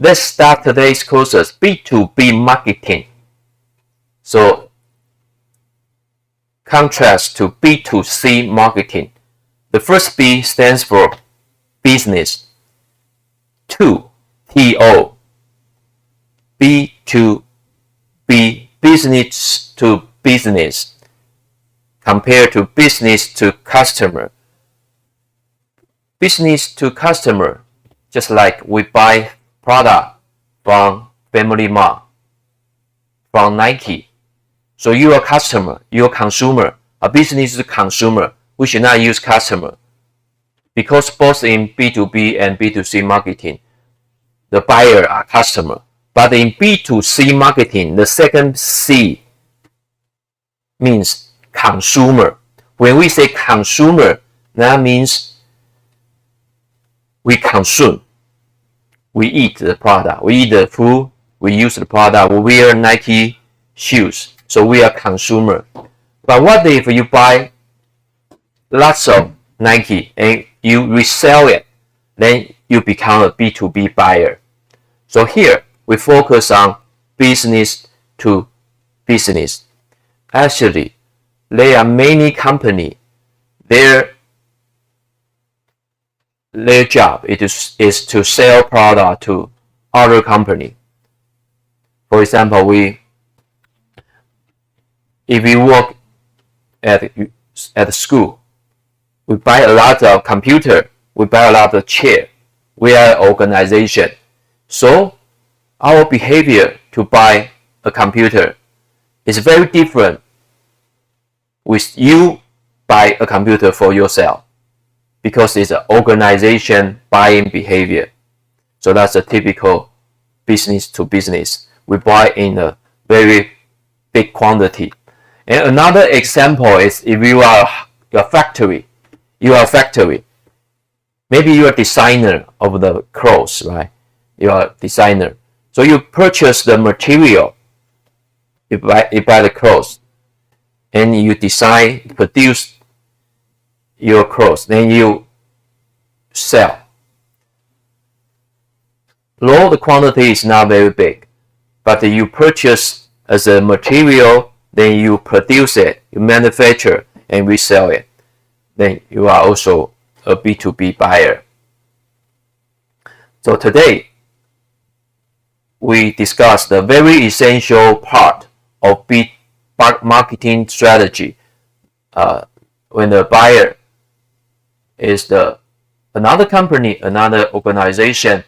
let's start today's courses, B2B Marketing. So, contrast to B2C Marketing. The first B stands for business. 2, T-O. B2B, business to business, compared to business to customer. Business to customer, just like we buy product from Family Mart, from Nike. So you are a customer, you are a consumer. A business to consumer, we should not use customer, because both in B2B and B2C marketing, the buyer are customer. But in B2C marketing, the second C means consumer. When we say consumer, that means we consume. We eat the product. We eat the food. We use the product. We wear Nike shoes. So we are consumer. But what if you buy lots of Nike and you resell it? Then you become a B2B buyer. So here we focus on business to business. Actually, there are many companies, their job is to sell product to other company. For example, if we work at school, we buy a lot of computer, we buy a lot of chair. We are an organization. So our behavior to buy a computer is very different with you buy a computer for yourself, because it's an organization buying behavior. So that's a typical business to business. We buy in a very big quantity. And another example is if you are a factory. Maybe you are a designer of the clothes, right? You are a designer. So you purchase the material, you buy the clothes, and you design, produce your clothes, then you sell. Though the quantity is not very big, but you purchase as a material, then you produce it, you manufacture, and resell it. Then you are also a B2B buyer. So today, we discussed the very essential part of marketing strategy. When the buyer is another company, another organization.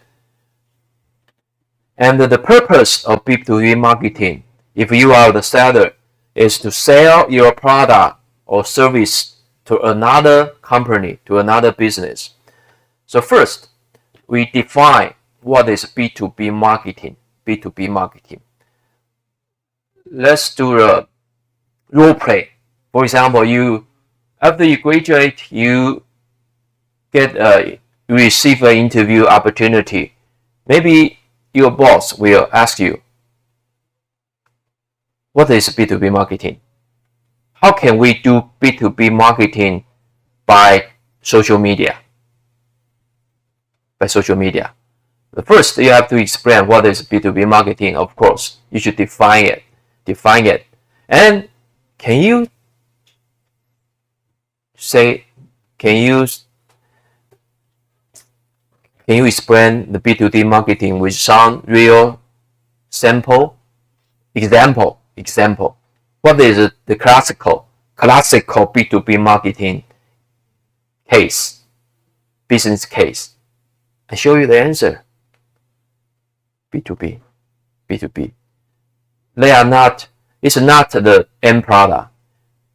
And the purpose of B2B marketing, if you are the seller, is to sell your product or service to another company, to another business. So first, we define what is B2B marketing. B2B marketing. Let's do a role play. For example, after you graduate, you receive an interview opportunity. Maybe your boss will ask you, what is B2B marketing? How can we do B2B marketing by social media? But first, you have to explain what is B2B marketing. Of course, you should define it. And can you explain the B2B marketing with some real example? What is the classical B2B marketing business case? I show you the answer. B2B. It's not the end product.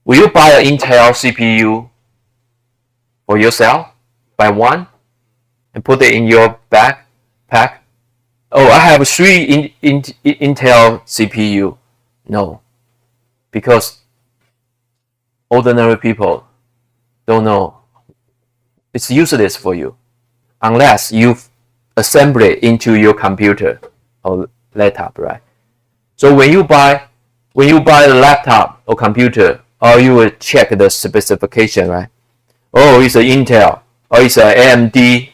Will you buy an Intel CPU for yourself? Buy one and put it in your backpack? Oh, I have 3 Intel CPU. No, because ordinary people don't know. It's useless for you unless you assemble it into your computer or laptop, right? So when you buy a laptop or computer, or you will check the specification, right? Oh, it's an Intel, or it's an AMD,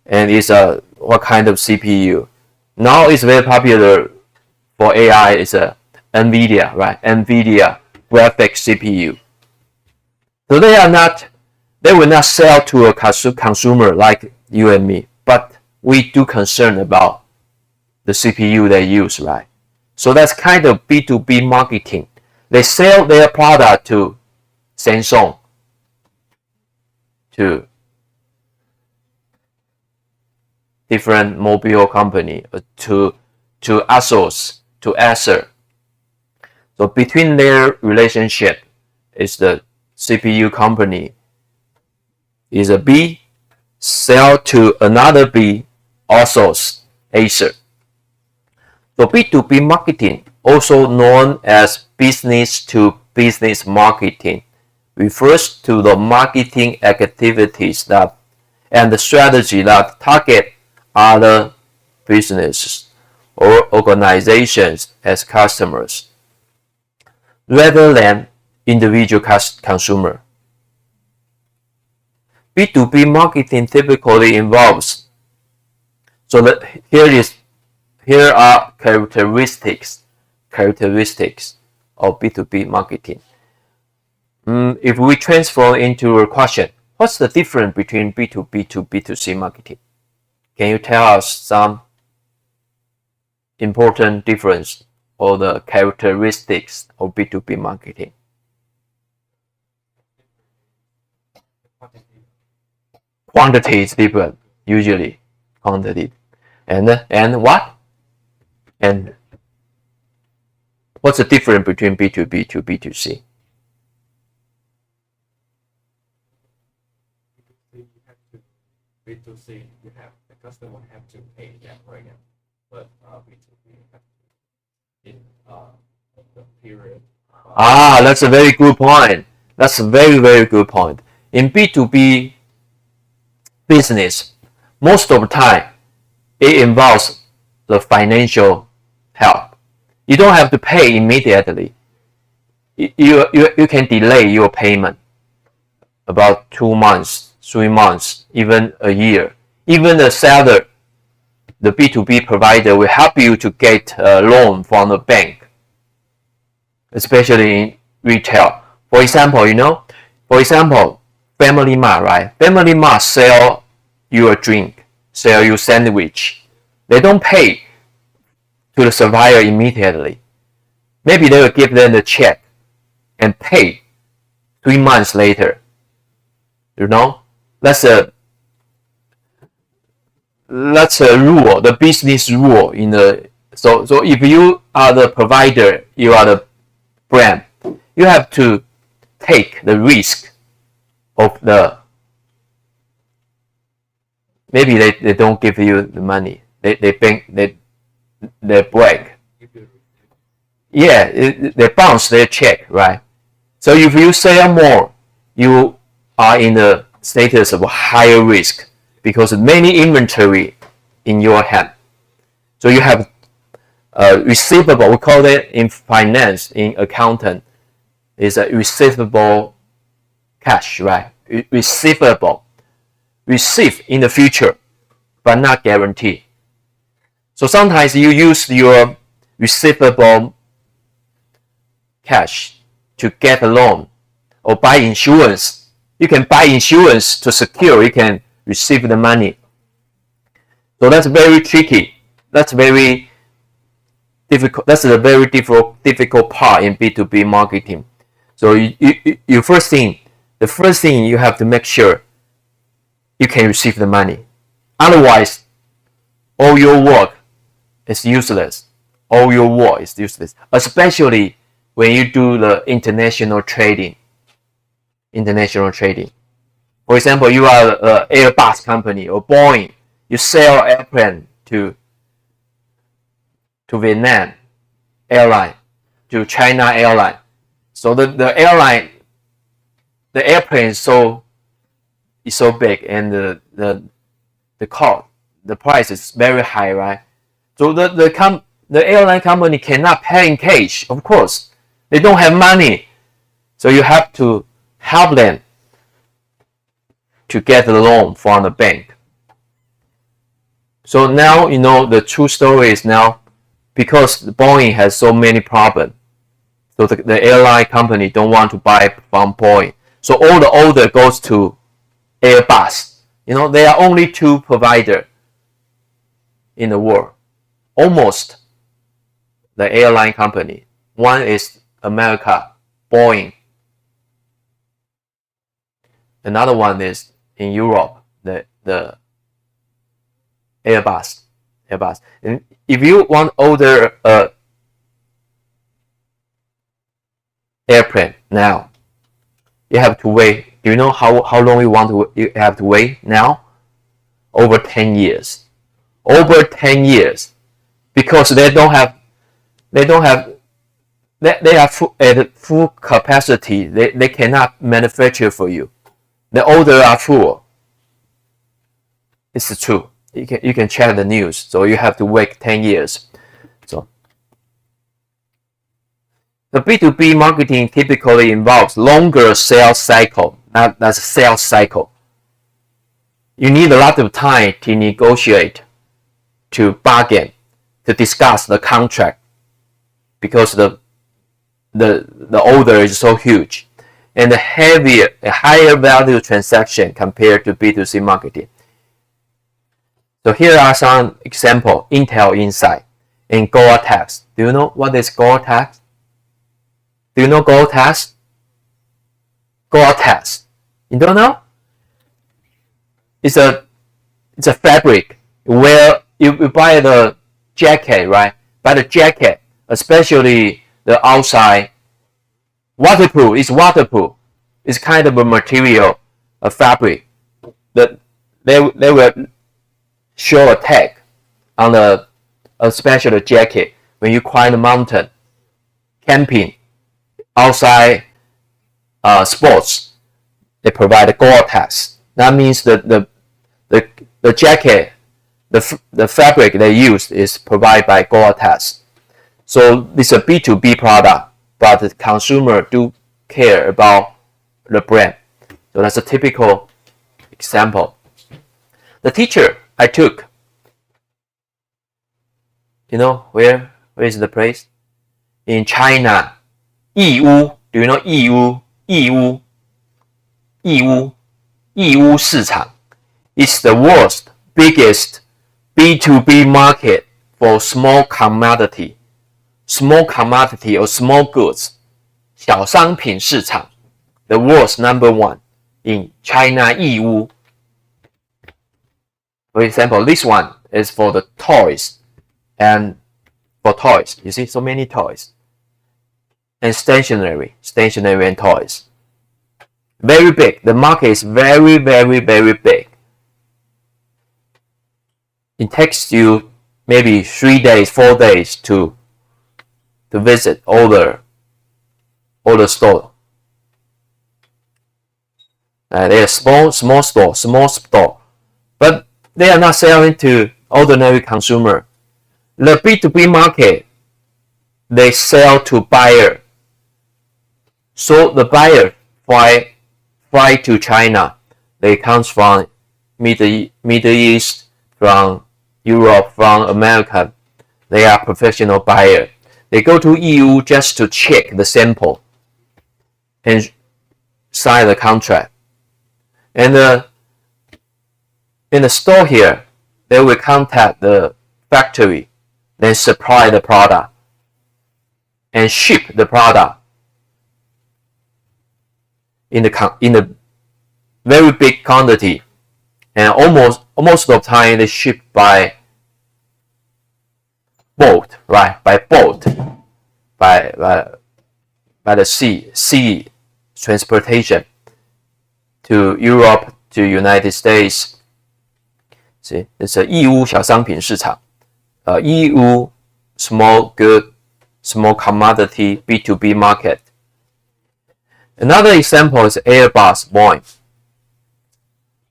and it's what kind of CPU. Now it's very popular for AI is a NVIDIA, right? NVIDIA graphics CPU. So they will not sell to a consumer like you and me, but we do concern about the CPU they use, right? So that's kind of B2B marketing. They sell their product to Samsung, to different mobile company, to ASUS, to Acer. So between their relationship is the CPU company is a B, sell to another B, also Acer. So B2B marketing, also known as business to business marketing, refers to the marketing activities that and the strategy that target other businesses or organizations as customers rather than individual consumer. B2B marketing typically involves, so here are characteristics of B2B marketing. If we transform into a question, what's the difference between B2B to B2C marketing? Can you tell us some important difference or the characteristics of B2B marketing? Quantity is different, usually quantity. And what? And what's the difference between B2B to B2C? B2C, you have the customer have to pay that right now, but B2B have to in the period. That's a very good point. That's a very, very good point. In B2B business, most of the time, it involves the financial help. You don't have to pay immediately. You can delay your payment about 2 months, 3 months, even a year. Even the seller, the B2B provider will help you to get a loan from the bank, especially in retail. For example, Family Mart, right? Family Mart sell you a drink, sell you sandwich. They don't pay to the supplier immediately. Maybe they will give them the check and pay 3 months later. That's a rule, the business rule in the so if you are the provider, you are the brand, you have to take the risk of maybe they don't give you the money. They break. Yeah, they bounce their check, right? So if you sell more, you are in the status of higher risk because many inventory in your hand. So you have receivable. We call it in finance, in accountant, is a receivable cash, right? Receivable, receive in the future, but not guarantee. So sometimes you use your receivable cash to get a loan or buy insurance. You can buy insurance to secure you can receive the money. So that's very tricky. That's very difficult. That's a very difficult part in B2B marketing. So the first thing you have to make sure you can receive the money. Otherwise, all your work is useless. All your work is useless, especially when you do the international trading. For example, you are an Airbus company or Boeing. You sell airplane to Vietnam airline, to China airline. So the airline, the airplane is so big, and the cost, the price is very high, right? So the airline company cannot pay in cash, of course. They don't have money. So you have to help them to get the loan from the bank. So now you know the true story is now because Boeing has so many problems. So the airline company don't want to buy from Boeing. So all the order goes to Airbus. You know, there are only two providers in the world. Almost the airline company. One is America, Boeing. Another one is in Europe, the Airbus. And if you want to order a airplane now, you have to wait. Do you know how long you have to wait now? Over 10 years. Over 10 years. Because they have at full capacity. They cannot manufacture for you. The order are full. It's true. You can check the news. So you have to wait 10 years. So the B2B marketing typically involves longer sales cycle. That's a sales cycle. You need a lot of time to negotiate, to bargain, to discuss the contract, because the order is so huge, and a higher value transaction compared to B2C marketing. So here are some examples: Intel Insight and Gore-Tex. Do you know what is Gore-Tex? Do you know Gore-Tex? Gore-Tex. You don't know? It's a fabric where you buy the jacket, right? Buy the jacket, especially the outside. Waterproof. It's waterproof. It's kind of a material, a fabric that they will show a tag on a special jacket when you climb the mountain, camping, outside sports. They provide a Gore-Tex. That means that the jacket, the fabric they use is provided by Gore-Tex. So this is a B2B product, but the consumer do care about the brand. So that's a typical example. The teacher I took, you know where is the place? In China, Yiwu. Do you know Yiwu? Yiwu 市场 is the world's biggest B2B market for small commodity or small goods. 小商品市场 the world's number one in China, Yiwu. For example, this one is for the toys, and for toys, you see so many toys, and stationery and toys. Very big. The market is very, very, very big. It takes you maybe 3 days, 4 days to visit all the store. They are small store, but they are not selling to ordinary consumer. The B2B market, they sell to buyer. So the buyer fly to China. They come from Middle East, from Europe, from America. They are professional buyer. They go to EU just to check the sample and sign the contract. And in the store here, they will contact the factory, then supply the product and ship the product in the very big quantity, and almost of the time they ship by boat, right? By boat, by the sea transportation to Europe, to United States. See, it's a 义乌小商品市场，义乌 small good, small commodity B2B market. Another example is Airbus, Boeing.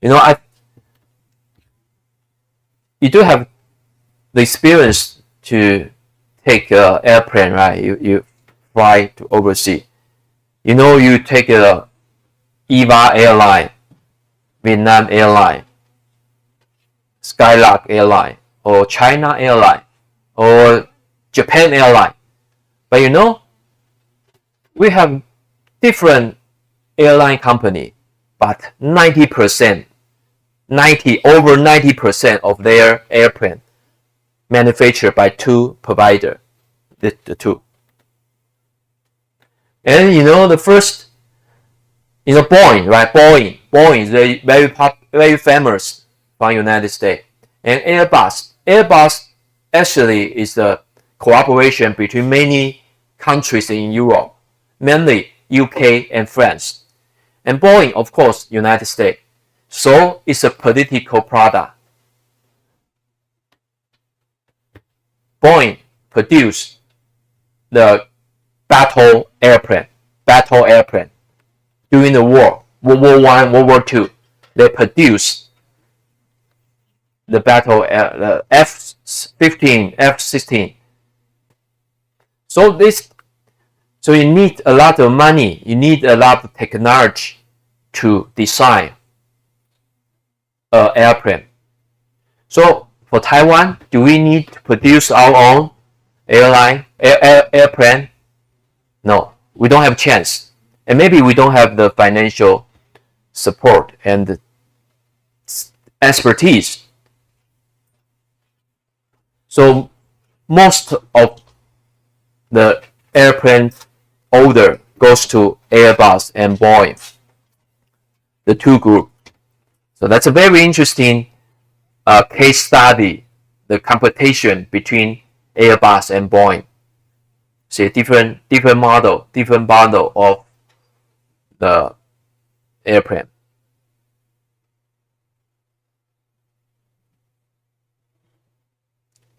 You know, you do have the experience to take an airplane, right? You fly to overseas. You know, you take a EVA airline, Vietnam airline, Skylark airline, or China Airline or Japan Airline. But you know, we have different airline company, but 90%, over 90% of their airplane manufactured by two provider, the two. And you know, the first, you know, Boeing, right? Boeing is very famous from United States. And Airbus actually is the cooperation between many countries in Europe, mainly UK and France. And Boeing, of course, United States. So it's a political product. Boeing produced the battle airplane during the war, World War I, World War II. They produced the the F-15, F-16. So you need a lot of money, you need a lot of technology to design an airplane. So for Taiwan, do we need to produce our own airplane? No, we don't have a chance. And maybe we don't have the financial support and the expertise. So most of the airplane order goes to Airbus and Boeing, the two groups. So that's a very interesting case study, the competition between Airbus and Boeing. See, different model, different bundle of the airplane.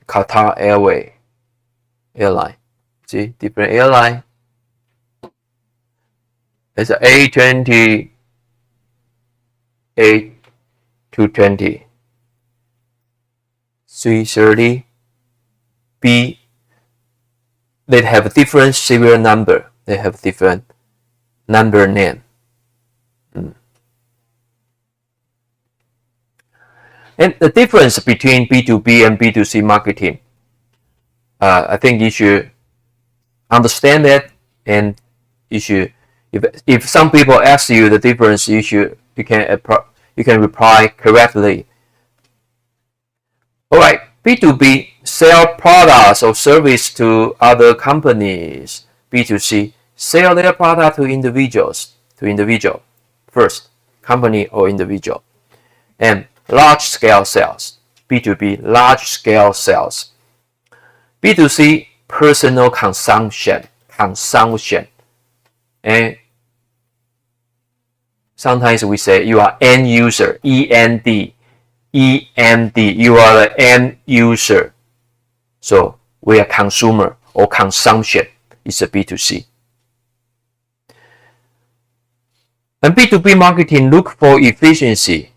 Qatar airline. See, different airline. It's an A20, A220, 330, B. They have a different serial number. They have different number name. And the difference between B2B and B2C marketing, I think you should understand that, and you should, if some people ask you the difference, you can reply correctly. All right, B2B sell products or service to other companies. B2C sell their product to individuals, first, company or individual. And large scale sales, B2B large scale sales. B2C personal consumption. And sometimes we say you are end user, END, you are the end user. So we are consumer or consumption is a B2C. And B2B marketing look for efficiency.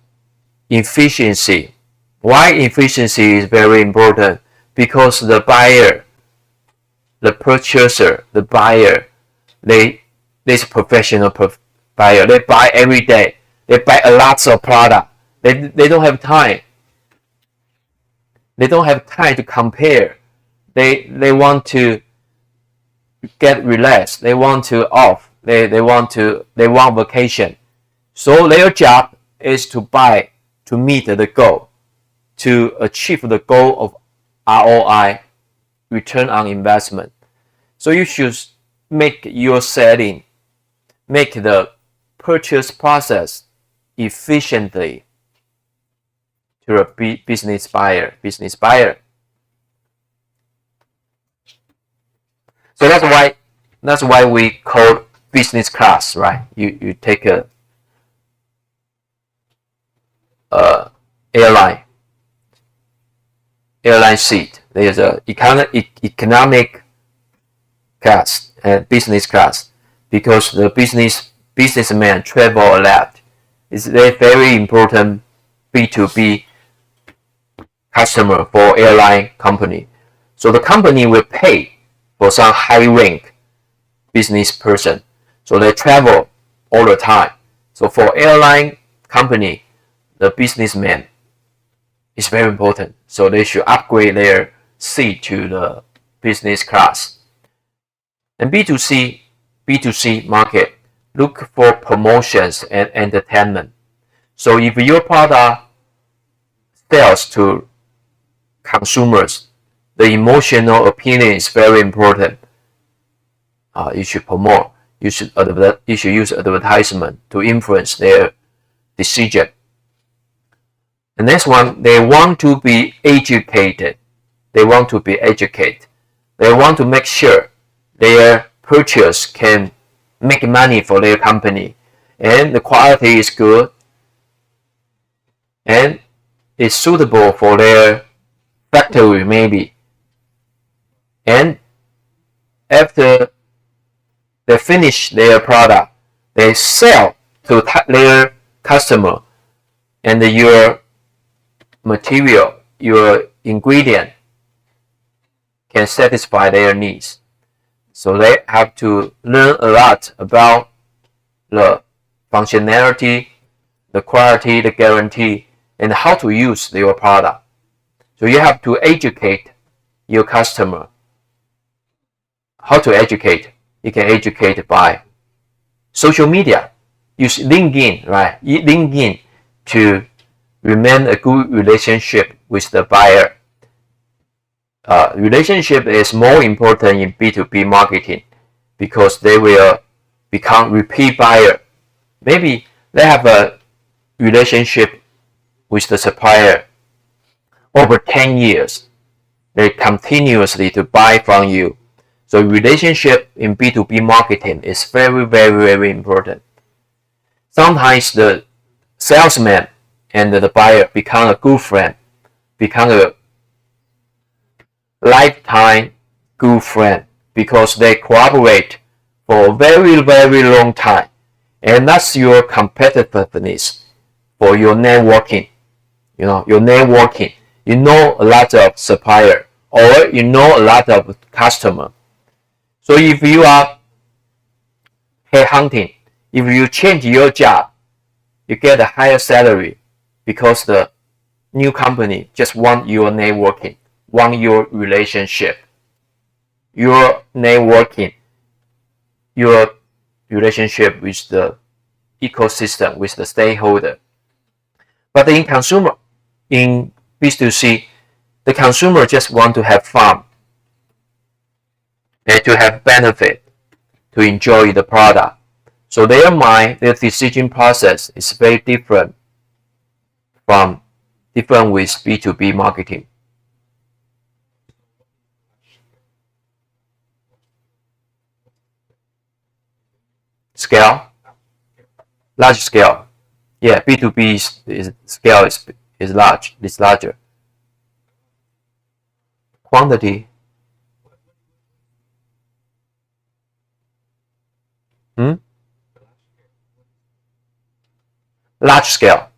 Why efficiency is very important? Because the buyer, the purchaser, the buyer, this professional buyer, they buy every day. They buy a lot of product. They don't have time. They don't have time to compare. They want to get relaxed. They want to off. They want vacation. So their job is to buy, to meet the goal, to achieve the goal of ROI, return on investment. So you should make your setting, make the purchase process efficiently to a business buyer. So that's why we call business class, right? You take a airline seat. There's a economic class and business class, because the businessman travel a lot. It's a very important B2B customer for airline company. So the company will pay for some high rank business person. So they travel all the time. So for airline company, the businessman is very important. So they should upgrade their seat to the business class. And B2C market, look for promotions and entertainment. So if your product sells to consumers, the emotional opinion is very important. You should promote. You should use advertisement to influence their decision. The next one, they want to be educated. They want to be educated. They want to make sure their purchase can make money for their company, and the quality is good, and is suitable for their factory maybe. And after they finish their product, they sell to their customer, and your material, your ingredient can satisfy their needs. So they have to learn a lot about the functionality, the quality, the guarantee, and how to use your product. So you have to educate your customer. How to educate? You can educate by social media. Use LinkedIn, right? LinkedIn to remain a good relationship with the buyer. Relationship is more important in B2B marketing because they will become repeat buyer. Maybe they have a relationship with the supplier over 10 years. They continuously to buy from you. So relationship in B2B marketing is very, very, very important. Sometimes the salesman and the buyer become a good friend, become a lifetime good friend because they cooperate for a very, very long time. And that's your competitiveness for your networking. Your networking. You know a lot of supplier or you know a lot of customer. So if you are headhunting, if you change your job, you get a higher salary because the new company just want your networking, want your relationship. Your networking, your relationship with the ecosystem, with the stakeholder. But in B2C, the consumer just want to have fun and to have benefit, to enjoy the product. So their mind, their decision process is very different with B2B marketing. Scale, large scale. Yeah, B2B scale is large. It's larger. Quantity. Large scale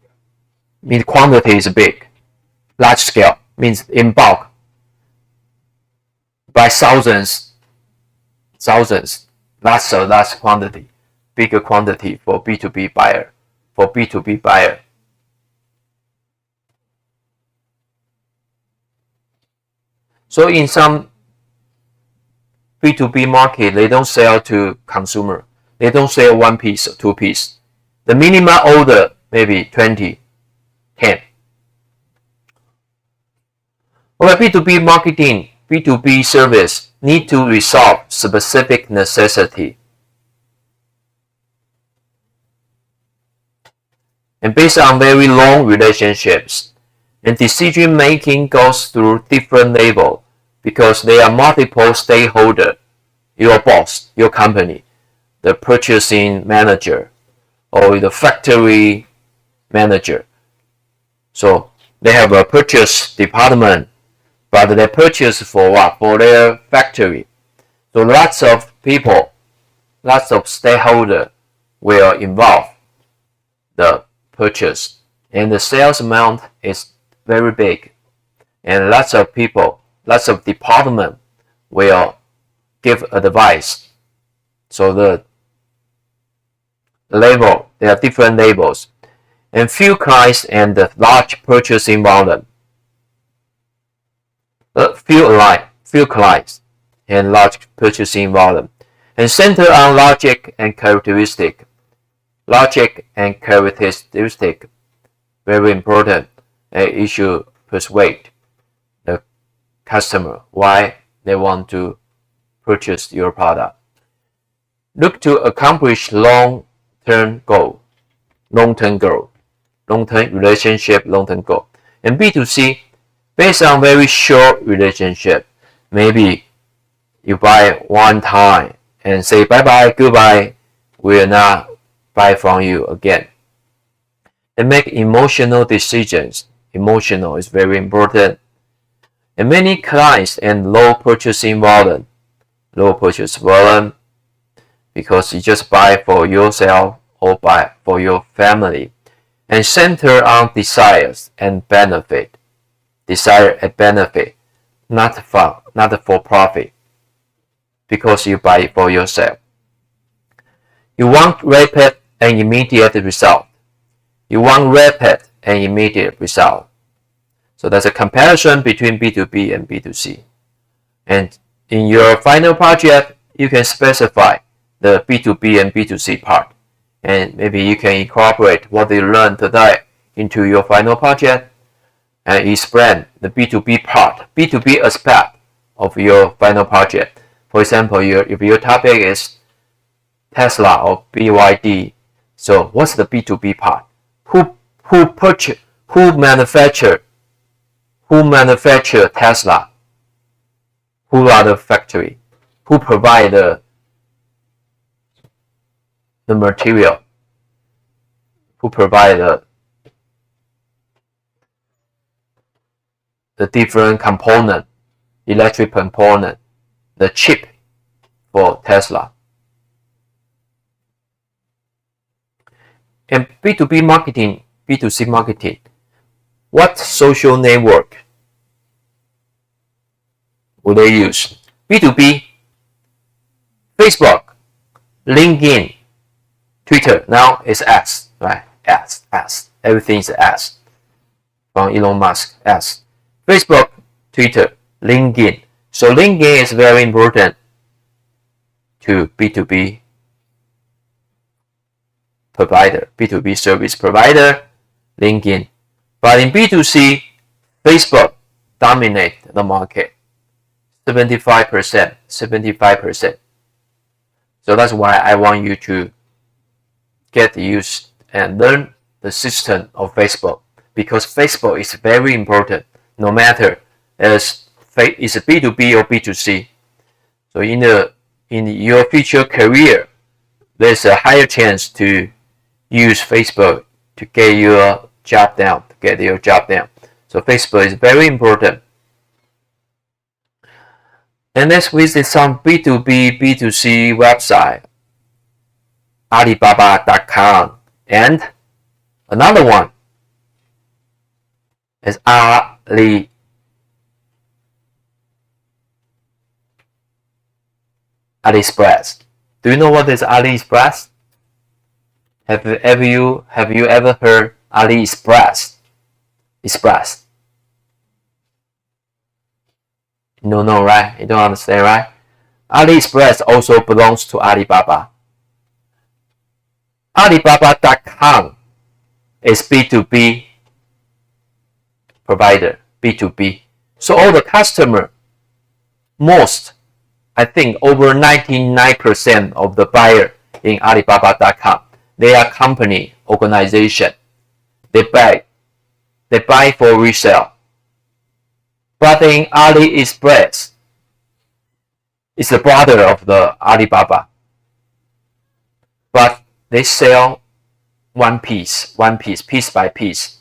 means quantity is big. Large scale means in bulk, by thousands. That's quantity, bigger quantity for B2B buyer. So in some B2B market, they don't sell to consumer. They don't sell one piece or two piece. The minimum order maybe 20, 10. Okay, B2B marketing, B2B service need to resolve specific necessity. And based on very long relationships, and decision making goes through different levels because there are multiple stakeholders. Your boss, your company, the purchasing manager, or the factory manager. So they have a purchase department, but they purchase for what? For their factory. So lots of people, lots of stakeholders will involve the purchase, and the sales amount is very big, and lots of people, lots of department will give advice. So the label, there are different labels, and few clients and the large purchasing volume. few clients, and large purchasing volume, and center on logic and characteristic. Logic and characteristic, very important, and you should persuade the customer why they want to purchase your product. Look to accomplish long-term relationship, long-term goal. And B2C, based on very short relationship, maybe you buy one time and say bye-bye, goodbye, will not buy from you again. And make emotional decisions. Emotional is very important. And many clients and low purchase volume, because you just buy for yourself or buy for your family, and center on desires and benefit. Desire and benefit, not for profit, because you buy it for yourself. You want rapid and immediate result. So that's a comparison between B2B and B2C. And in your final project, you can specify the B2B and B2C part. And maybe you can incorporate what you learned today into your final project and explain the B2B part, B2B aspect of your final project. For example, if your topic is Tesla or BYD, so what's the B2B part? Who manufacture Tesla? Who are the factory? Who provide the material? Who provide the different component, electric component, the chip for Tesla? And B2B marketing, B2C marketing, what social network will they use? B2B, Facebook, LinkedIn, Twitter, now it's S, right? S. Everything is S. From Elon Musk, S. Facebook, Twitter, LinkedIn. So LinkedIn is very important to B2B provider, B2B service provider, LinkedIn. But in B2C, Facebook dominates the market, 75%. So that's why I want you to get used and learn the system of Facebook, because Facebook is very important, no matter it's B2B or B2C. So in your future career, there's a higher chance to use Facebook to get your job down. So Facebook is very important. And let's visit some B2B, B2C website. Alibaba.com, and another one is AliExpress. Do you know what is AliExpress? Have you ever heard AliExpress? No, right? You don't understand, right? AliExpress also belongs to Alibaba. Alibaba.com is B2B provider, B2B. So all the customer, I think over 99% of the buyer in Alibaba.com, they are company, organization. They buy for resale. But in AliExpress, it's the brother of the Alibaba. But they sell one piece by piece.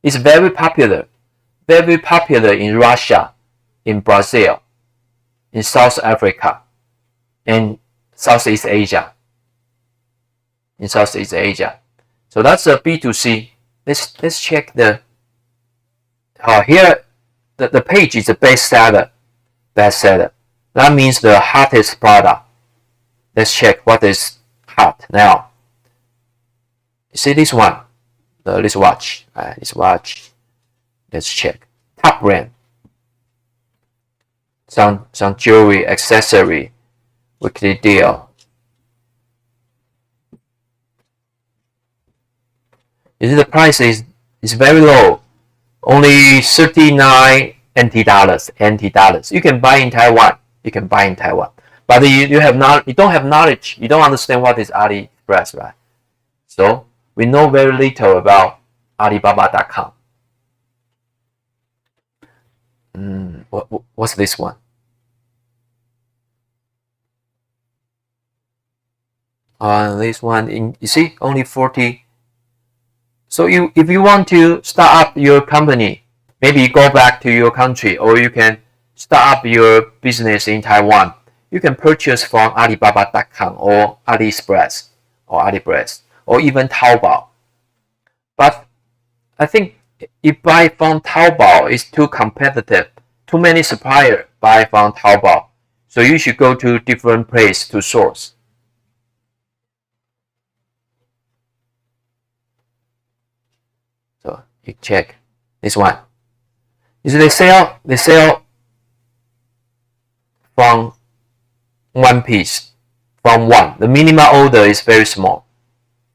It's very popular in Russia, in Brazil, in South Africa, and Southeast Asia. So that's a B2C. Let's check the here. The page is a bestseller. That means the hottest product. Let's check what is hot now. You see this one, the wristwatch. Let's check top brand. some jewelry accessory weekly deal. You see the price is very low, only 39 NT dollars. You can buy in Taiwan. But you don't have knowledge. You don't understand what is AliExpress, right? So we know very little about Alibaba.com. What's this one? This one, you see, only 40. So if you want to start up your company, maybe you go back to your country, or you can start up your business in Taiwan, you can purchase from Alibaba.com or AliExpress or even Taobao. But I think if buy from Taobao is too competitive, too many suppliers buy from Taobao, so you should go to different place to source. So you check this one. You see they sell from one piece, from one. The minimum order is very small.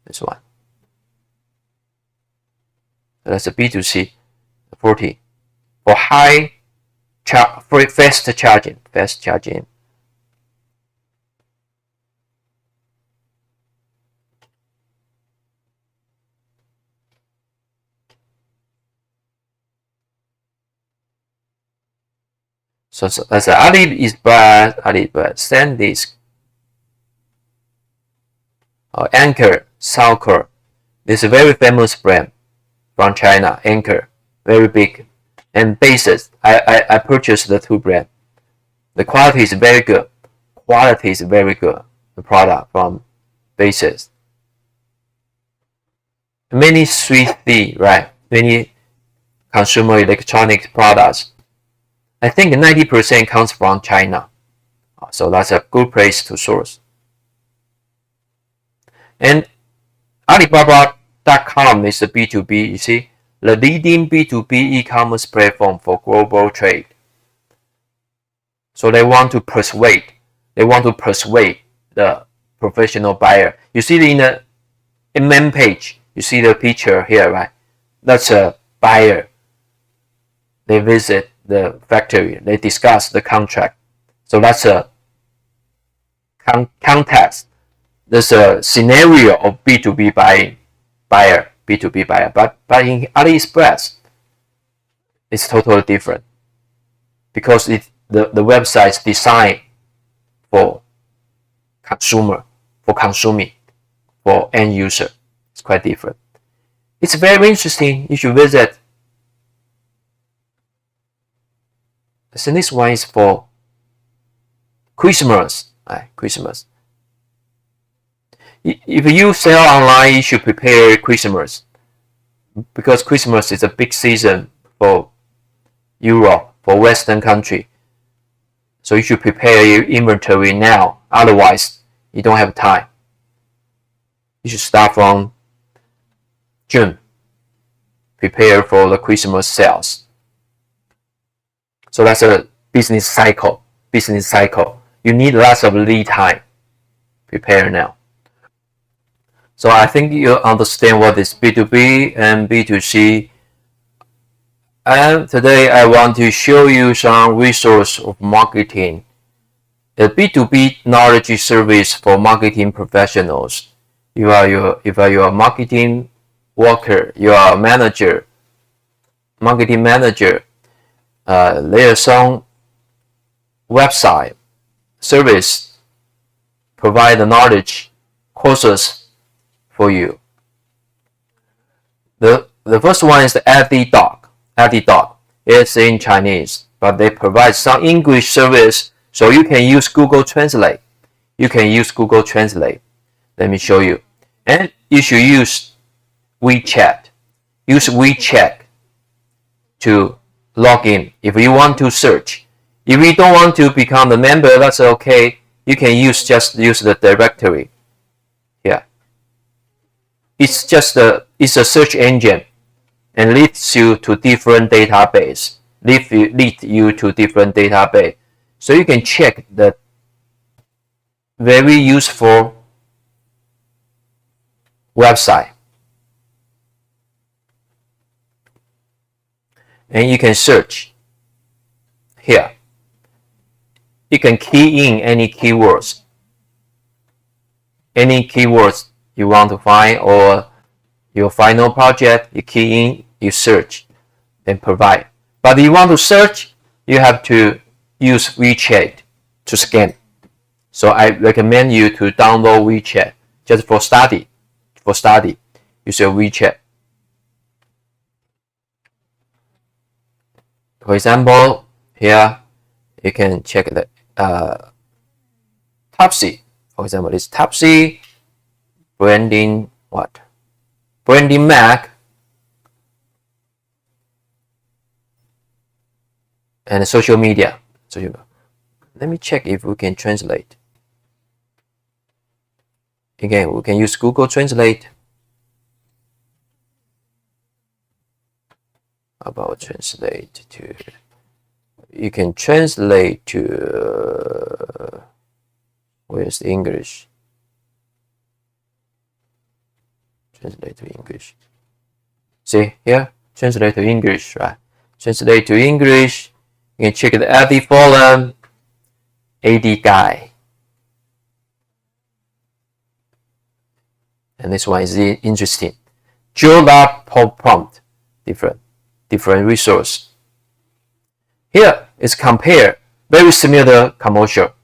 This one. So that's a B2C 40 for fast charging. So that's AliExpress, SanDisk, Anchor, Soundcore. This is a very famous brand from China. Anchor, very big, and Basis. I purchased the two brands. The quality is very good. The product from Basis. Many 3C, right? Many consumer electronics products. I think 90% comes from China. So that's a good place to source. And Alibaba.com is a B2B, you see, the leading B2B e-commerce platform for global trade. So they want to persuade the professional buyer. You see in the main page, you see the picture here, right? That's a buyer. They visit the factory, they discuss the contract. So that's a context. There's a scenario of B2B buyer. But in AliExpress, it's totally different because the website is designed for consuming, for end user. It's quite different. It's very interesting. You should visit. So this one is for Christmas. If you sell online, you should prepare Christmas, because Christmas is a big season for Europe, for Western country. So you should prepare your inventory now. Otherwise, you don't have time. You should start from June. Prepare for the Christmas sales. So that's a business cycle. You need lots of lead time. Prepare now. So I think you understand what is B2B and B2C. And today I want to show you some resource of marketing. The B2B knowledge service for marketing professionals. If you are a marketing worker, you are a marketing manager. There are some website service provide the knowledge courses for you. The first one is the AdiDoc. It's in Chinese, but they provide some English service, so you can use Google Translate. Let me show you. And you should use WeChat. Use WeChat to log in if you want to search. If you don't want to become a member, that's okay. You can just use the directory. Yeah. It's a search engine and leads you to different database. So you can check the very useful website. And you can search here. You can key in any keywords. Any keywords you want to find, or your final project, you key in, you search, and provide. But if you want to search, you have to use WeChat to scan. So I recommend you to download WeChat just for study. For study, use your WeChat. For example, here you can check the Topsy. For example, this Topsy branding what? Branding Mac and social media. Let me check if we can translate. Again, we can use Google Translate. About translate to, you can translate to, where's the English? Translate to English. See here, translate to English, right? Translate to English. You can check the AD forum, AD guy. And this one is interesting. Jola prompt, different resource. Here is compare very similar commercial,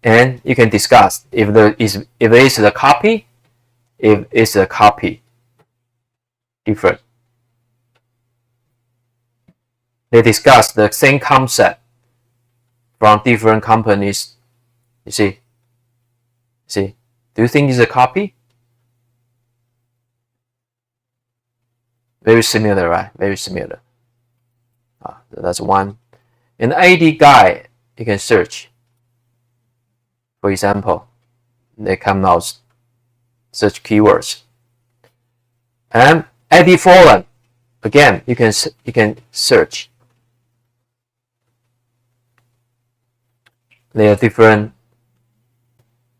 and you can discuss if there is a copy, if it's a copy different. They discuss the same concept from different companies. You see? Do you think it's a copy? Very similar, right? Very similar. That's one. In AD guide, you can search. For example, they come out search keywords. And AD forum, again, you can search. There are different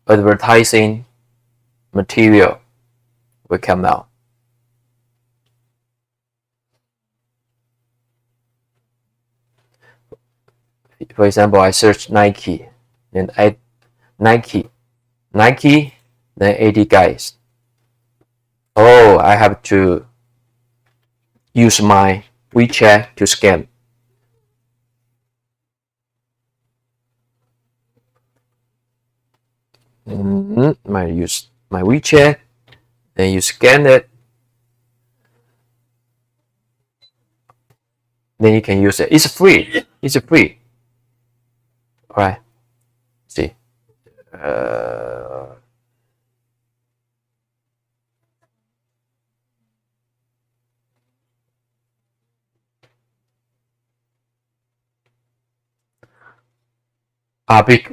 advertising material will come out. For example, I search Nike, and add Nike, then AD guys. Oh, I have to use my WeChat to scan. Use my WeChat, then you scan it, then you can use it. It's free. It's free. All right. See.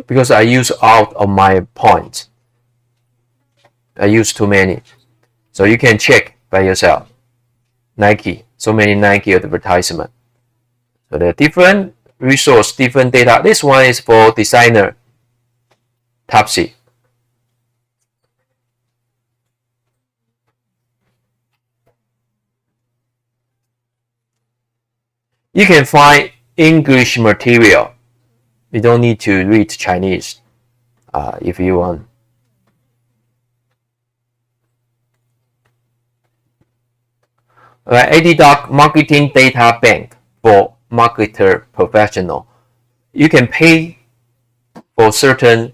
Because I use out of my points. I use too many. So you can check by yourself. Nike, so many Nike advertisement. So there are different resource, different data. This one is for designer, Topsy. You can find English material. You don't need to read Chinese if you want. AD Marketing Data Bank for marketer professional. You can pay for certain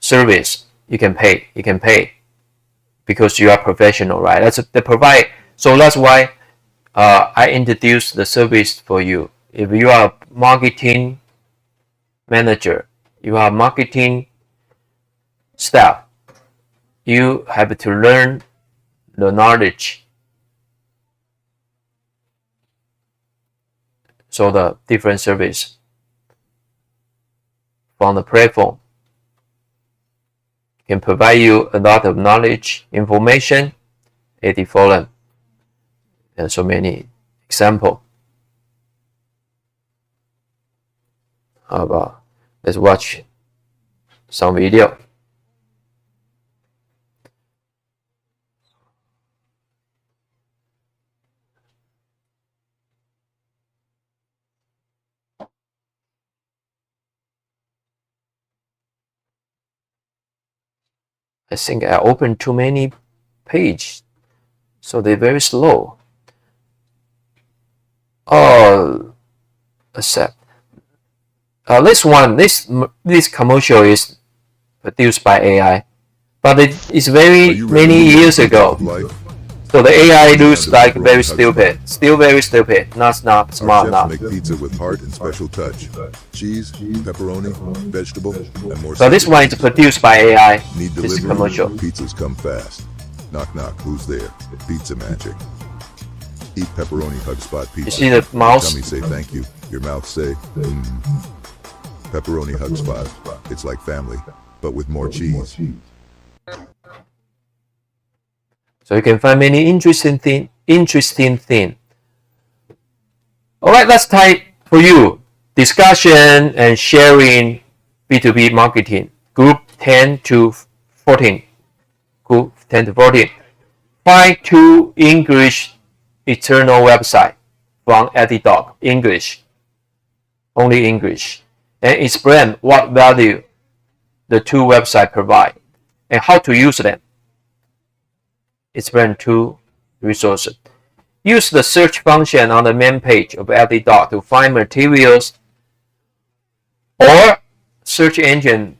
service. You can pay because you are professional, right? They provide. So that's why I introduced the service for you. If you are a marketing manager, you are marketing staff, you have to learn the knowledge. So the different service from the platform can provide you a lot of knowledge, information, AD forum, and so many examples about Let's watch some video. I think I opened too many pages, so they're very slow. Oh, accept. This commercial is produced by AI, but it is very many years ago. So the AI looks like very stupid, still very stupid, not smart enough. Make pizza with heart and special touch. Cheese, pepperoni, vegetable, and more. So this one is produced by AI. Need This delivery? commercial. Pizzas come fast. Knock knock, who's there? Pizza magic. Eat pepperoni hug spot pizza. You see the mouse? Tummy say thank you. Your mouth say, Pepperoni hug spot. It's like family, but with more cheese. So you can find many interesting thing. All right, let's type for you discussion and sharing B2B marketing group 10 to 14. Group 10 to 14. Find 2 English external website from EdiDoc English. Only English. And explain what value the 2 websites provide and how to use them. Explain 2 resources. Use the search function on the main page of EdiDoc to find materials or search engine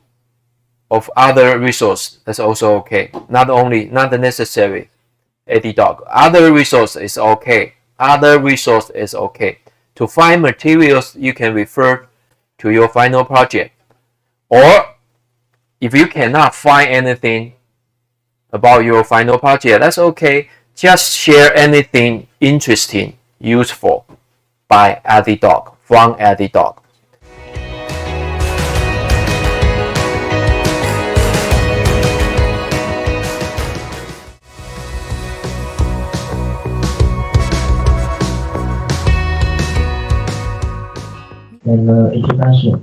of other resources. That's also okay. Not necessary EdiDoc. Other resource is okay. Other resource is okay. To find materials, you can refer to your final project. Or if you cannot find anything about your final project, that's okay. Just share anything interesting, useful by EdiDoc, from EdiDoc. And introduction.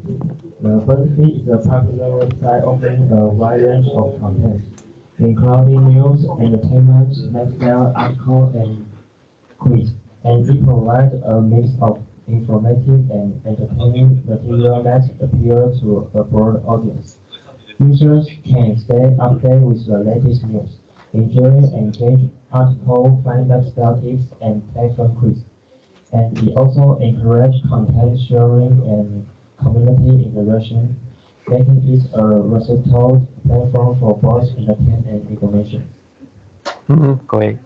BuzzFeed is a popular website offering a wide range of content, including news, entertainment, lifestyle, article, and quiz. And it provides a mix of informative and entertaining material that appeal to a broad audience. Users can stay updated with the latest news, enjoy engaged articles, find lifestyle tips, and take fun quiz. And it also encourages content sharing and community interaction, making it a versatile platform for both entertainment and information. Great.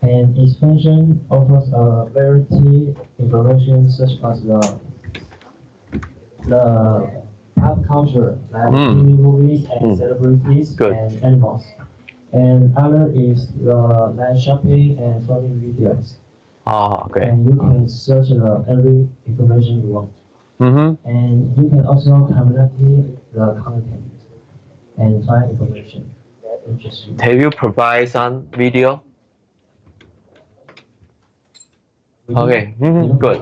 And expansion offers a variety information such as the pop culture, like TV movies and celebrities Good. and animals. And other is the live shopping and funny videos. Okay. And you can search every information you want. And you can also communicate the content and find information that interests you. Have you provide some video? Okay. Good.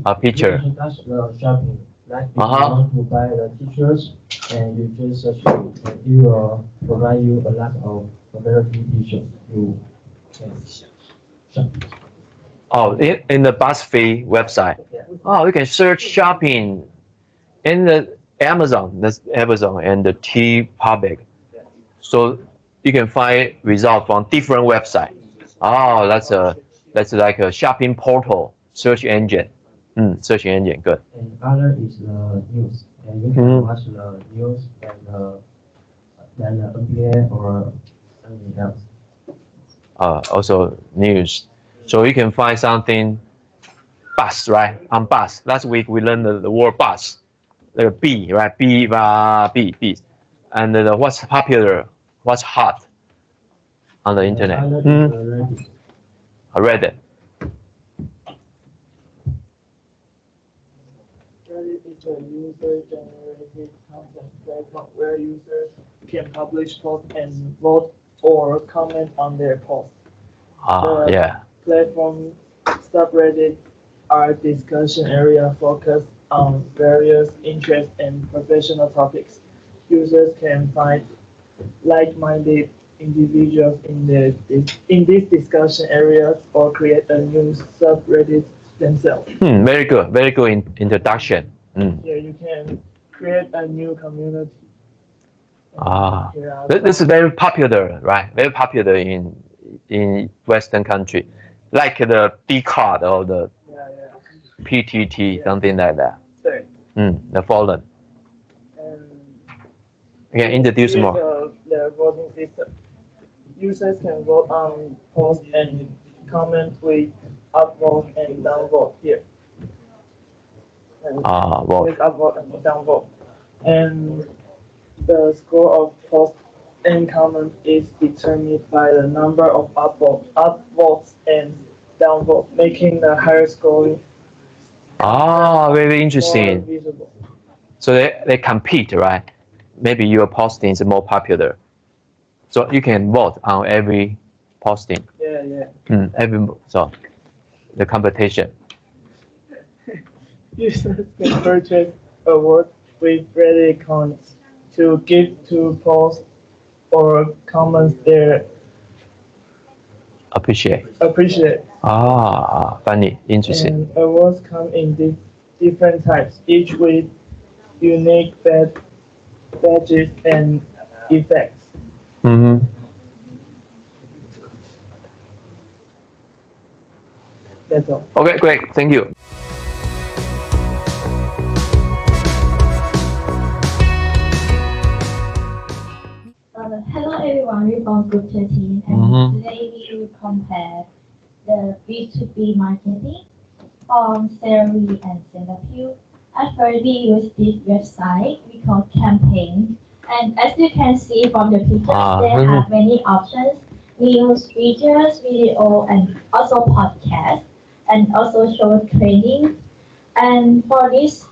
A picture. That's the shopping. Like if you want to buy the t-shirts and you just search it, and it will provide you a lot of variety t-shirts you can shop. Oh, in the BuzzFeed website. Yeah. Oh, you can search shopping in the Amazon. That's Amazon and the TeePublic. So you can find results from different websites. Oh, that's like a shopping portal search engine. Search engine, good. And other is the news, and you can watch the news and then the NBA or something else. Also news. So you can find something bus, right? On bus. Last week we learned the word bus. Like a B, right? B. And what's popular, what's hot on the internet. Reddit. Reddit is a user-generated content platform where users can publish posts and vote or comment on their posts. Yeah. Platform subreddits are discussion area focused on various interests and professional topics. Users can find like-minded individuals in these discussion areas or create a new subreddit themselves. Very good. Very good introduction. Yeah, you can create a new community. This is very popular, right? Very popular in Western country, like the B card or the PTT, something like that. Sorry. The forum. And You can introduce more. The voting system. Users can vote on posts and comment with upvote and downvote here. And Vote. with upvote and downvote. And the score of posts and comments is determined by the number of upvotes and downvotes, making the higher scoring Very more interesting. visible. So they compete, right? Maybe your posting is more popular. So you can vote on every posting. Yeah. So the competition. Users can purchase awards with Reddit coins to give to posts or comments they Appreciate. appreciate. Funny, interesting. And awards come in different types, each with unique badges and effects. That's all. Okay, great. Thank you. Hello everyone, we're from Group 13 and today we will compare the B2B marketing from Salary and Singapore. At first we use this website we call Campaign, and as you can see from the pictures, they have many options. We use videos, video, and also podcast, and also show training. And for this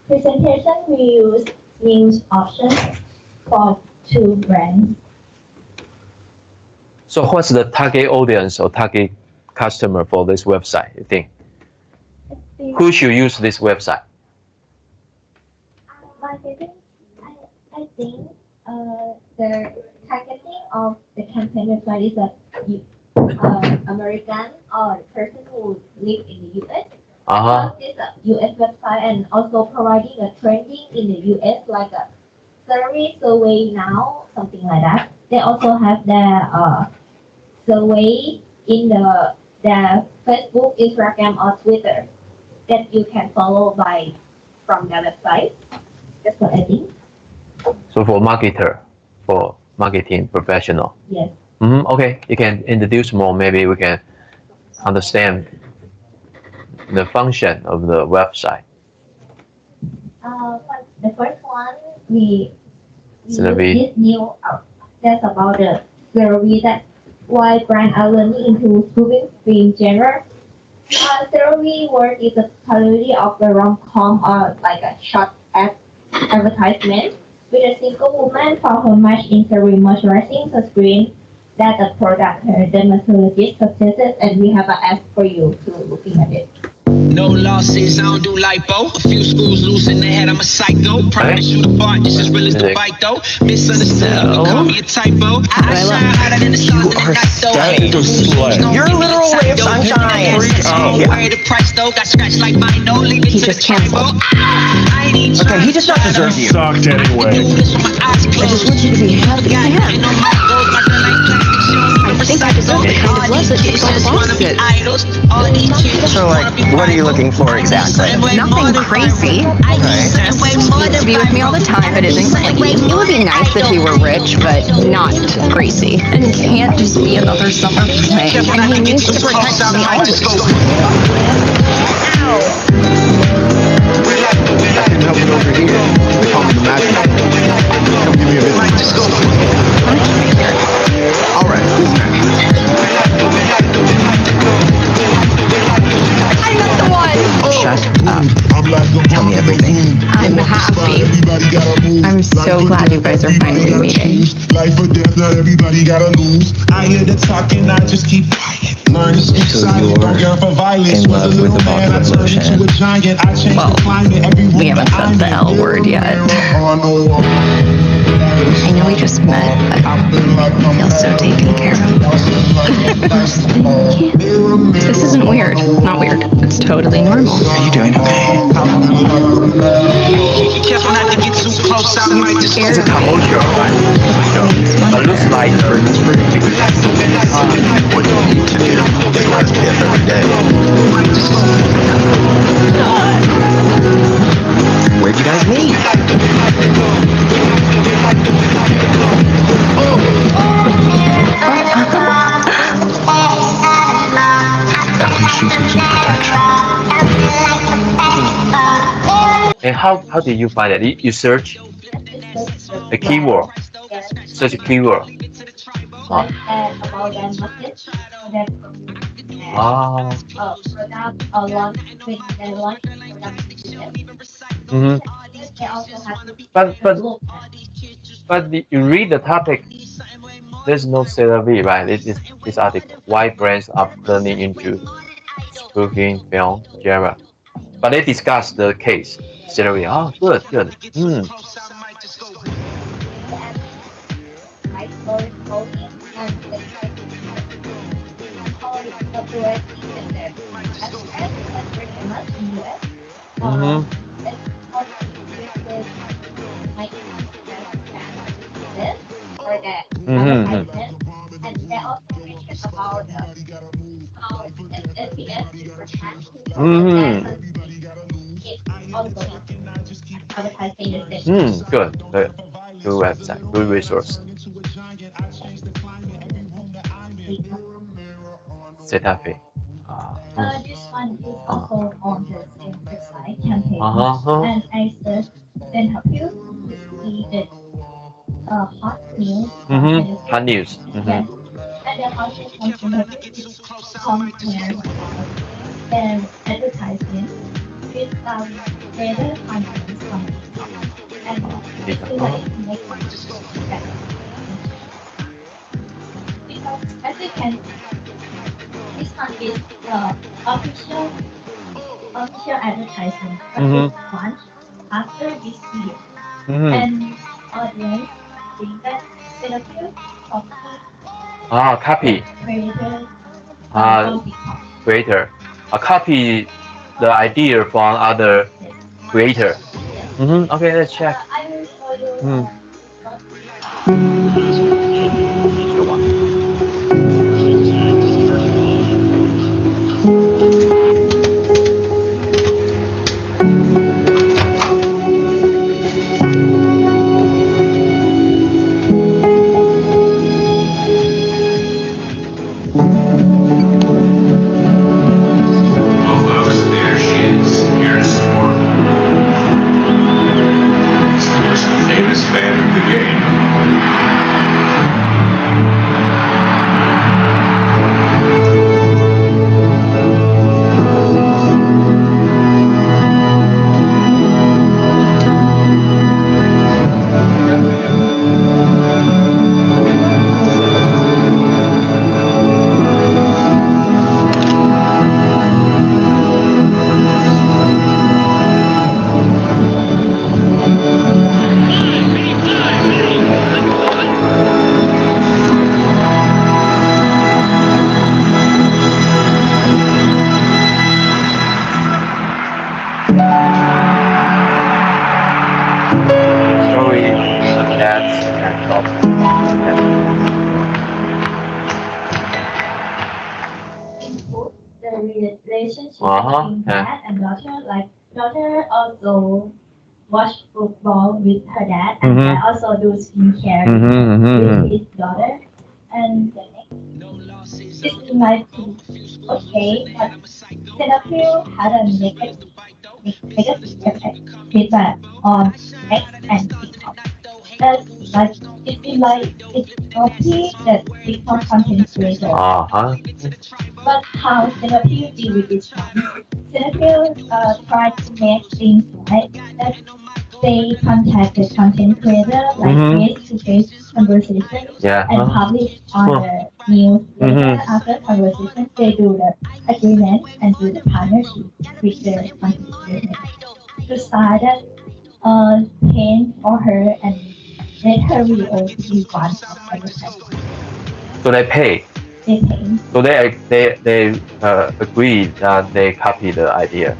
presentation, we use news options for 2 brands. So what's the target audience or target customer for this website, you think? Who should use this website? Marketing, I think the targeting of the campaign website is American or the person who live in the US. Because it's a US website and also providing a trending in the US like a survey now, something like that. They also have their survey in their Facebook, Instagram, or Twitter that you can follow from their website. That's what I think. So for marketer, for marketing professional. Yes. Okay, you can introduce more. Maybe we can understand the function of the website. The first one we use Survey. this new that's about the survey that why brands are learning into moving in general. Survey word is a parody of the rom-com or like a short advertisement with a single woman for her match in survey moisturizing sunscreen that the product her dermatologist possesses, and we have an app for you to looking at it. No losses, I don't do lipo. A few screws loose in the head, I'm a psycho. Promise you the part, this is real as the bite though. Misunderstood, you call me a typo. I shine harder than the stars in the night though. You're a literal ray of sunshine. Where the price though, got scratched like mine, no leave it He to the just canceled. Okay, he does not deserve you. Sucked anyway. I just want you to be happy for him. I think I deserve the kind of love that you wanted. So like, what are you looking for exactly? Nothing crazy. To be with me all the time, but isn't like, it would be nice if he were rich, but not crazy. And can't just be another summer fling. And he needs to protect me always. I can help you over here. They call me the magic. Come give me a visit. All right, I'm not the one. Shut up. Tell me everything. I'm happy. I'm so glad you guys are finally meeting. Life or death, not everybody gotta lose. I hear the talking, I just keep quiet. Learn to speak silent, don't care for violence. Was a little man, I turned into a giant. I changed the climate, every room We haven't that I'm said the in. L word yet. Oh, I know. I know we just met, but I feel so taken care of. This isn't weird. Not weird. It's totally normal. Are you doing okay? Careful not to get too close, I might just It's a commercial, right? It looks like What you need to do is rise KF every day. Where'd you guys meet? At least she's using protection. And how did you find it? You search a keyword. Search a keyword. About that market, that product or launch with the launch product. Mm-hmm. They also have to But look you read the topic. There's no CLV, right? This article. Why brands are turning into spoofing film genre. But they discuss the case. CLV. Oh, good. right for coding and the operating system. As pretty much in US. It's also with like this or that advertisement, and they also mentioned about how SBS is protected it's ongoing advertising the same. Good website, good resource. Cetaphil. This one is also on the same website campaign. And I searched Cetaphil to see the hot news. Hot news. Yes. And the hot news on Cetaphil is compare and advertising with greater confidence from TikTok. And it's like make better. Because as you can, this one is the official advertising, but it's launched after this video. And audience think that Cetaphil Copy. created on TikTok. Creator. Copy the idea from other creator. Okay, let's check. I will show you. There she is, here to support. She's the most famous fan of the game. Story, cats, and dogs. Improve the relationship Uh-huh, between yeah. dad and daughter. Like daughter also watch football with her dad, and dad also do skincare with his daughter. And the next is like okay, but Cetaphil had a negative effect feedback on X and TikTok. That's like it's like it's copy that TikTok content creator. But how Cetaphil deal with this one? Cetaphil tried to make things right. That they contact the content creator, like face-to-face conversation, Yeah. and publish on the newsletter. After conversation, they do the agreement and do the partnership with the content creator to start that paying for her and let her video to be one of advertising. So they pay. They pay. So they agree that they copy the idea.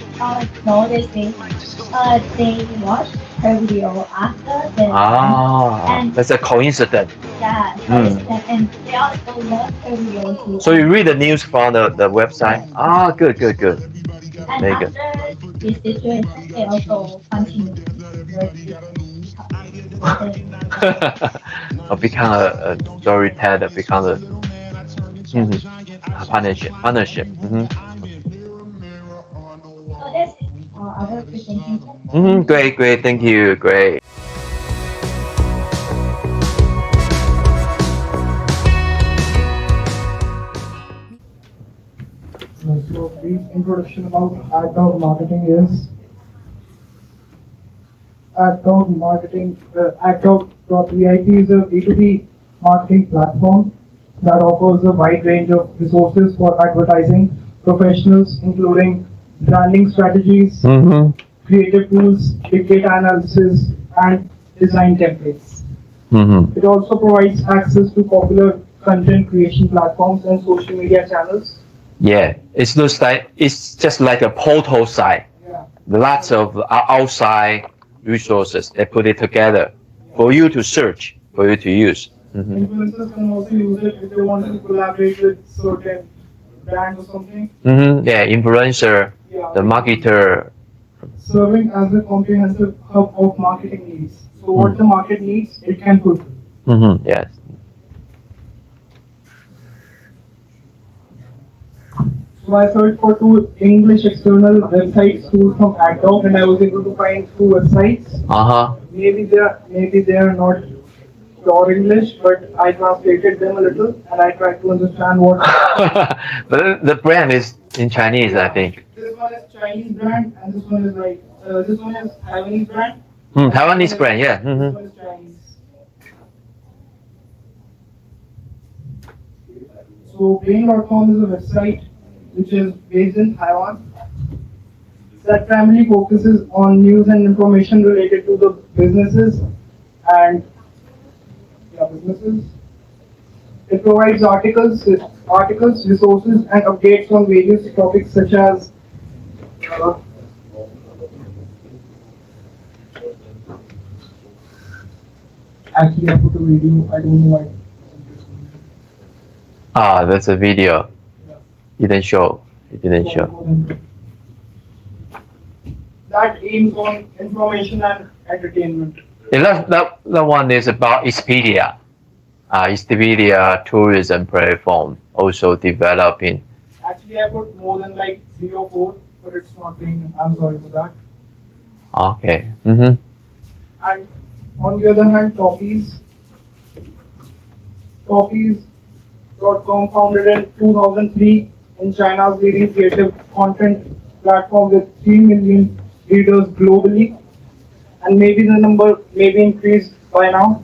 No, they say they watch her video after the and That's a coincidence. yeah, and they also love her video too. So you read the news from the website. Good. And Very good. after this situation, they also continue to work with Become a storyteller, become a partnership. So that's it for our presentation. Great. Thank you. Great. So brief introduction about AdDog marketing is AdDog marketing. AdDog.vip is a B2B marketing platform that offers a wide range of resources for advertising professionals, including branding strategies, creative tools, big data analysis, and design templates. It also provides access to popular content creation platforms and social media channels. Yeah, it's just like a portal site. Yeah. Lots of outside resources. They put it together for you to search, for you to use. Influencers can also use it if they want to collaborate with certain brand or something. Yeah, influencer, the marketer. Serving as a comprehensive hub of marketing needs. So what the market needs, it can fulfill. Yes. So I searched for 2 English external websites tools from AdDog, and I was able to find 2 websites. Maybe they are not pure English, but I translated them a little and I tried to understand what. But the brand is in Chinese, I think. This one is Chinese brand, and this one is this one is Taiwanese brand. Taiwanese brand, yeah. This one is Chinese. So Brain.com is a website which is based in Taiwan that primarily focuses on news and information related to the businesses and businesses. It provides articles, resources, and updates on various topics such as actually I put a video, I don't know why. That's a video. It didn't show. That aims on information and entertainment. Yeah, that one is about Expedia. Expedia tourism platform also developing. Actually, I put more than like 3 or 4, but it's not being. I'm sorry for that. Okay. And on the other hand, Topies.com, founded in 2003 in China's leading creative content platform with 3 million readers globally, and maybe the number may be increased by now.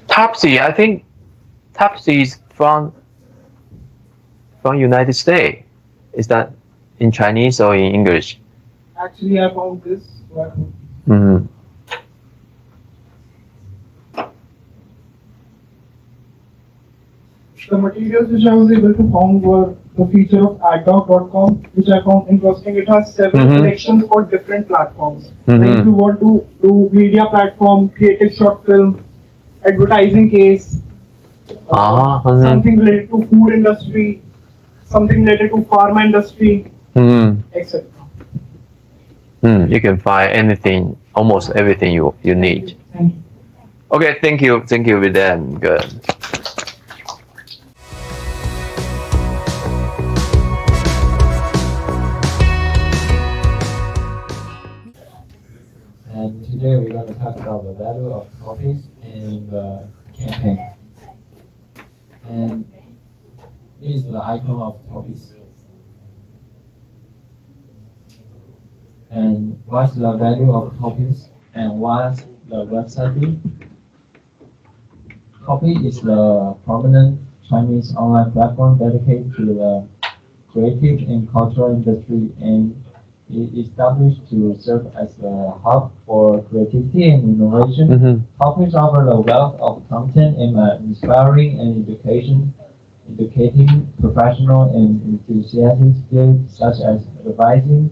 Topsy, I think Topsy is from United States. Is that in Chinese or in English? Actually, I found this. The materials which I was able to find were the feature of AdDog.com, which I found interesting. It has several collections for different platforms. Like if you want to do media platform, creative short film, advertising case, something related to food industry, something related to pharma industry, etc. You can find anything, almost everything you need. Thank you. Okay, thank you, Vidyan. Good. And today we're going to talk about the value of copies in the campaign. And this is the icon of copies. And what's the value of copies? And what's the website do? Copy is the prominent Chinese online platform dedicated to the creative and cultural industry, and it established to serve as a hub for creativity and innovation. Copies offer a wealth of content and inspiring and educating professional and enthusiastic fields such as advertising,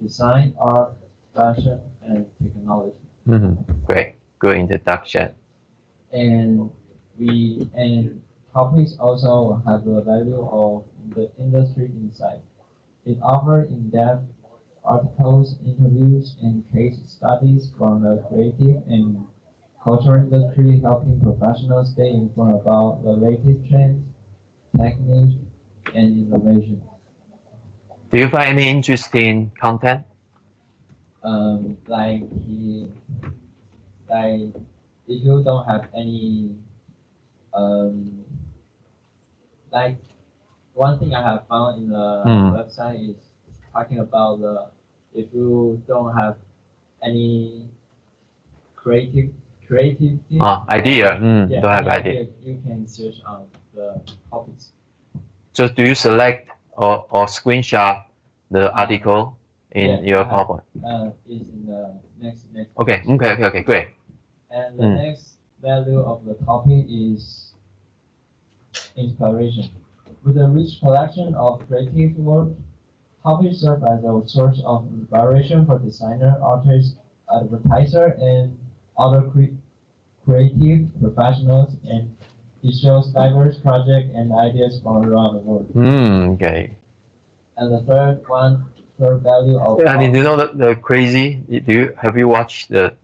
design, art, fashion, and technology. Great, good introduction. And topics also have the value of the industry insight. It offers in-depth articles, interviews, and case studies from the creative and cultural industry, helping professionals stay informed about the latest trends, techniques, and innovation. Do you find any interesting content? Like if you don't have any like one thing I have found in the website is talking about if you don't have any creativity idea. yeah, Don't have idea. you can search on the topics. So do you select or screenshot the article in your PowerPoint? Is in the next. Okay, great. And the next value of the topic is inspiration. With a rich collection of creative work, topics serve as a source of inspiration for designer, artists, advertiser, and other creative professionals, and it shows diverse projects and ideas from around the world. Okay. And the third value of And you know the crazy? Have you watched the?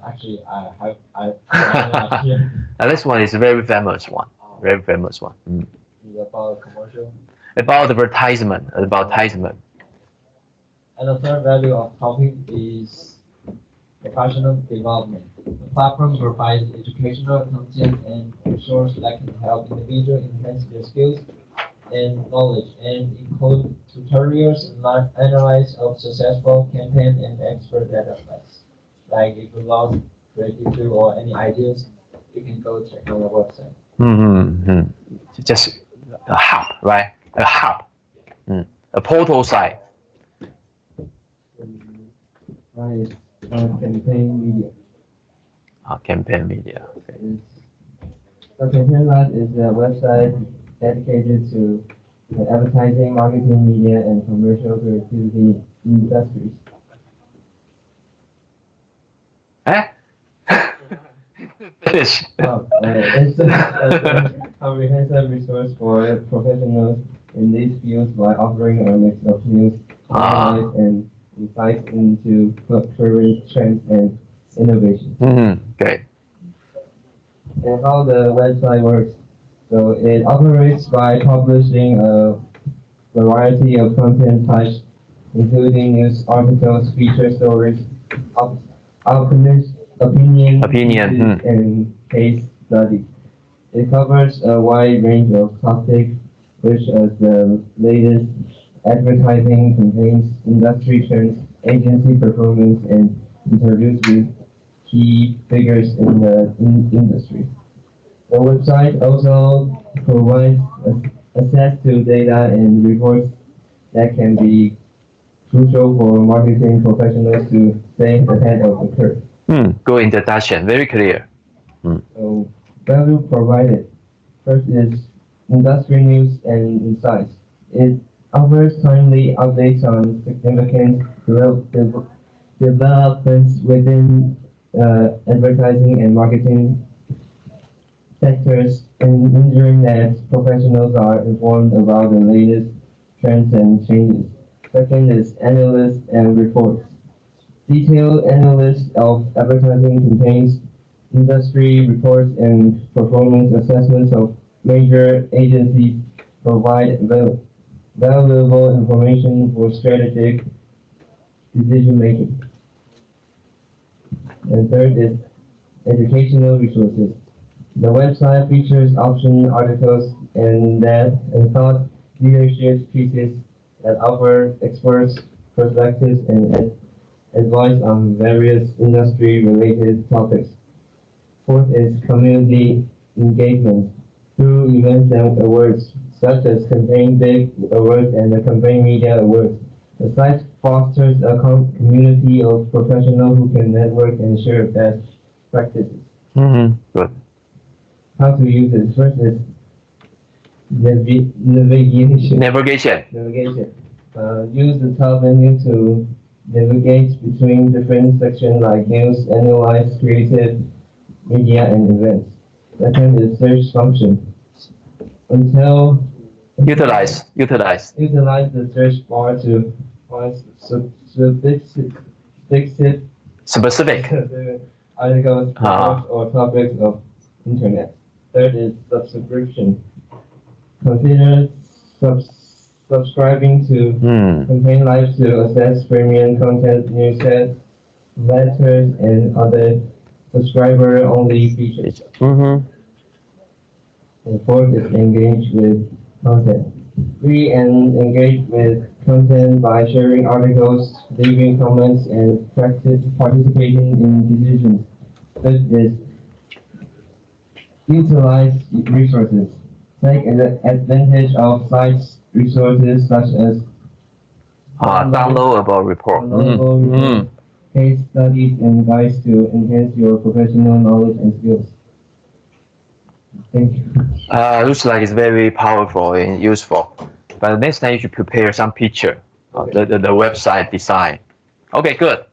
Actually, I have. And this one is a very famous one. Very famous one. It's about commercial. About advertisement. And the third value of topic is professional development. The platform provides educational content and resources that can help individuals enhance their skills and knowledge, and include tutorials and analysis of successful campaign and expert data sets. Like if you lost creativity or any ideas, you can go check on the website. Just a hub, right? A hub. A portal site. Right. Campaign media. Campaign media. Okay. So Campaign Lab is a website dedicated to the advertising, marketing, media, and commercial creativity industries. Finish. It's a comprehensive resource for professionals in these fields by offering a mix of news, analysis, and insights into current trends and innovation. Great. And how the website works. So it operates by publishing a variety of content types, including news articles, feature stories, opinion, and case studies. It covers a wide range of topics, such as the latest advertising campaigns, industry trends, agency performance, and interviews with key figures in the industry. The website also provides access to data and reports that can be crucial for marketing professionals to stay ahead of the curve. Good introduction, very clear. So, value provided. First is industry news and insights. It offers timely updates on significant developments within advertising and marketing sectors, and ensuring that professionals are informed about the latest trends and changes. Second is analysis and reports. Detailed analysis of advertising campaigns, industry reports, and performance assessments of major agencies provide valuable information for strategic decision making. And third is educational resources. The website features option articles and thought leadership pieces that offer experts' perspectives and advice on various industry-related topics. Fourth is community engagement through events and awards, such as Campaign Big Awards and the Campaign Media Awards. The site fosters a community of professionals who can network and share best practices. Good. How to use it? First is navigation. Use the top menu to navigate between different sections like news, analyze, creative, media, and events. Second is search function. Utilize the search bar to find specific articles, or topics of internet. Third is subscription. Consider subscribing to Campaign Live to access premium content, newsletters, and other subscriber-only features. And fourth is engage with content. Read and engage with content by sharing articles, leaving comments, and participating in decisions. Fifth is utilize resources. Take advantage of sites resources such as downloadable report. Case studies, and guides to enhance your professional knowledge and skills. Thank you. Looks like it's very powerful and useful. But next time you should prepare some picture of the website design. Okay, good.